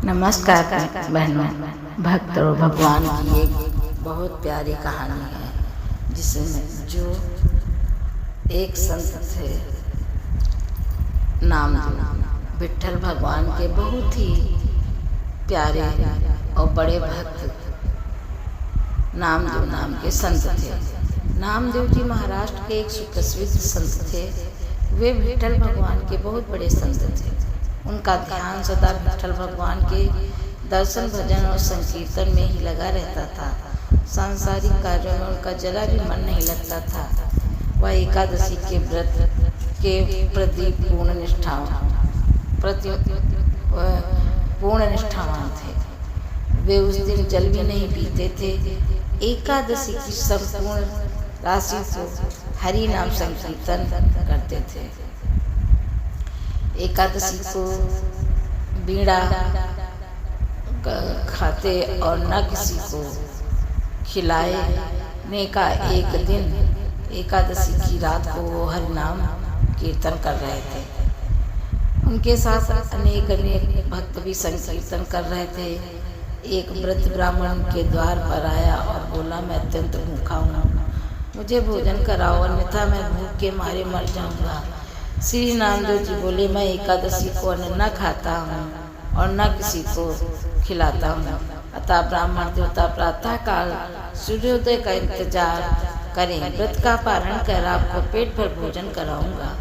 नमस्कार बहनों। भक्त और भगवान की एक बहुत प्यारी कहानी है, जिसमें जो एक संत थे नामदेव, विट्ठल भगवान के बहुत ही प्यारे और बड़े भक्त नामदेव नाम के संत थे। नामदेव जी महाराष्ट्र के एक सुप्रसिद्ध संत थे। वे विट्ठल भगवान के बहुत बड़े संत थे। उनका ध्यान सदा विट्ठल भगवान के दर्शन, भजन और संकीर्तन में ही लगा रहता था। सांसारिक कार्यों में उनका जरा भी मन नहीं लगता था। वह एकादशी के व्रत के प्रति पूर्ण निष्ठावान थे। वे उस दिन जल भी नहीं पीते थे। एकादशी की संपूर्ण राशि को हरि नाम संकीर्तन करते थे। एकादशी को बीड़ा खाते और न किसी को खिलाने का एक दिन एकादशी की रात को वो हरि नाम कीर्तन कर रहे थे। उनके साथ अनेक भक्त भी संकीर्तन कर रहे थे। एक वृद्ध ब्राह्मण के द्वार पर आया और बोला, मैं अत्यंत भूखा हूँ, मुझे भोजन कराओ, अन्यथा मैं भूख के मारे मर जाऊँगा। श्री नामदेव जी बोले, मैं एकादशी को अन्न न खाता हूँ और न किसी को खिलाता हूँ। अतः ब्राह्मण देवता प्रातः काल सूर्योदय का इंतजार करें, व्रत का पारण कर आपको पेट भर भोजन कराऊंगा।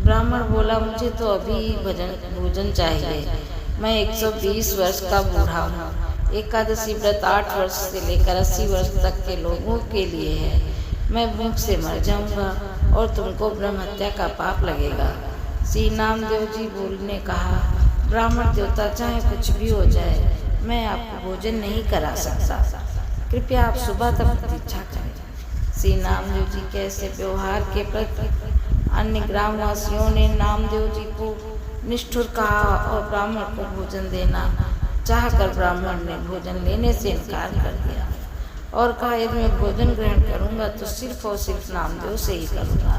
ब्राह्मण बोला, मुझे तो अभी भोजन चाहिए, मैं 120 वर्ष का बूढ़ा हूँ। एकादशी व्रत 8 वर्ष से लेकर 80 वर्ष तक के लोगों के लिए है। मैं भूख से मर जाऊंगा और तुमको ब्रह्म हत्या का पाप लगेगा। श्री नामदेव जी बोलने कहा, ब्राह्मण देवता चाहे कुछ भी हो जाए, मैं आपको भोजन नहीं करा सकता, कृपया आप सुबह तक प्रतीक्षा करें। श्री नामदेव जी के ऐसे व्यवहार के प्रति अन्य ग्रामवासियों ने नामदेव जी को निष्ठुर कहा और ब्राह्मण को भोजन देना चाहकर ब्राह्मण ने भोजन लेने से इनकार कर दिया और कहा, यदि मैं भोजन ग्रहण करूंगा तो सिर्फ और सिर्फ नामदेव से ही करूंगा।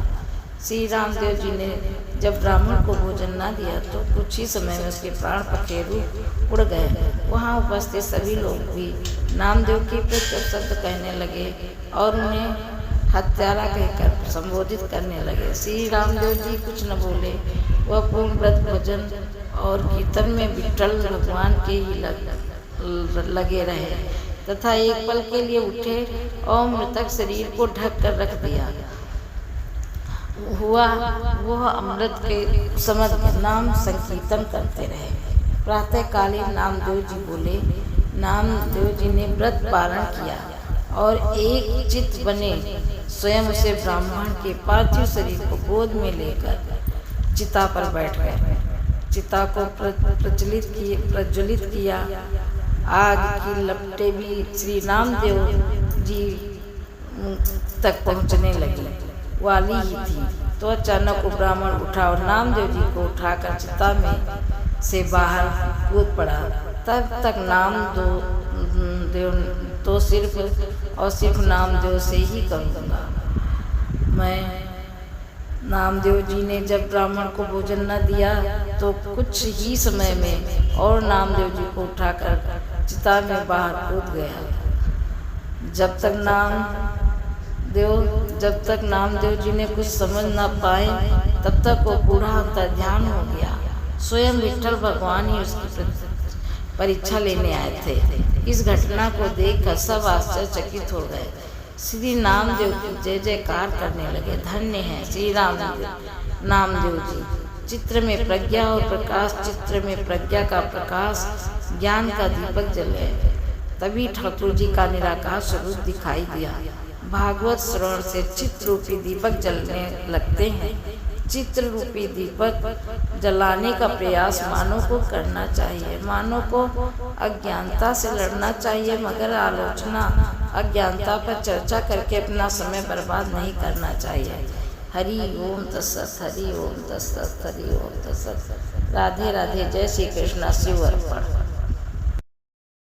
श्री रामदेव जी ने जब ब्राह्मण को भोजन न दिया तो कुछ ही समय में उसके प्राण पखेरु उड़ गए। वहाँ उपस्थित सभी लोग भी नामदेव के प्रति शब्द कहने लगे और उन्हें हत्यारा कहकर संबोधित करने लगे। श्री रामदेव जी कुछ न बोले। वह पूर्ण व्रत, भजन और कीर्तन में विट्ठल भगवान के ही लगे रहे तथा एक पल के लिए उठे और मृतक शरीर को ढक कर रख दिया। हुआ वह अमृत के समझ नाम संकीर्तन करते रहे। प्रातःकालीन नामदेव जी बोले, नामदेव जी ने व्रत पारण किया और एक चित्त बने स्वयं उसे ब्राह्मण के पार्थिव शरीर को गोद में लेकर चिता पर बैठ गए। चिता को प्रज्वलित किया। आग की लपटें भी श्री नामदेव जी तक पहुंचने लगी वाली ही थी तो अचानक वो ब्राह्मण उठा और नामदेव जी को उठाकर चिता में से बाहर कूद पड़ा। तब तक नामदेव तो सिर्फ और सिर्फ नामदेव से ही करूँगा। मैं नामदेव जी ने जब ब्राह्मण को भोजन न दिया तो कुछ ही समय में और नामदेव जी को उठाकर चिता में बाहर कूद गया। जब तक नामदेव जी ने कुछ समझ न पाए तब तक वो बूढ़ा अंतर्ध्यान हो गया। स्वयं विट्ठल भगवान ही उसकी परीक्षा लेने आए थे। इस घटना को देखकर सब आश्चर्यचकित हो गए। श्री नामदेव की जय जयकार करने लगे। धन्य है श्री नामदेव जी। चित्र में प्रज्ञा और प्रकाश, चित्र में प्रज्ञा का प्रकाश, ज्ञान का दीपक जले। तभी ठाकुर जी का निराकार स्वरूप दिखाई दिया। भागवत श्रवण से चित्र रूपी दीपक जलने लगते हैं। चित्र रूपी दीपक जलाने का प्रयास मानव को करना चाहिए। मानव को अज्ञानता से लड़ना चाहिए, मगर आलोचना, अज्ञानता पर चर्चा करके अपना समय बर्बाद नहीं करना चाहिए। हरि ओम तत्सत, हरि ओम तत्सत, हरि ओम तत्सत। राधे राधे। जय श्री कृष्ण। शिव अर्पण।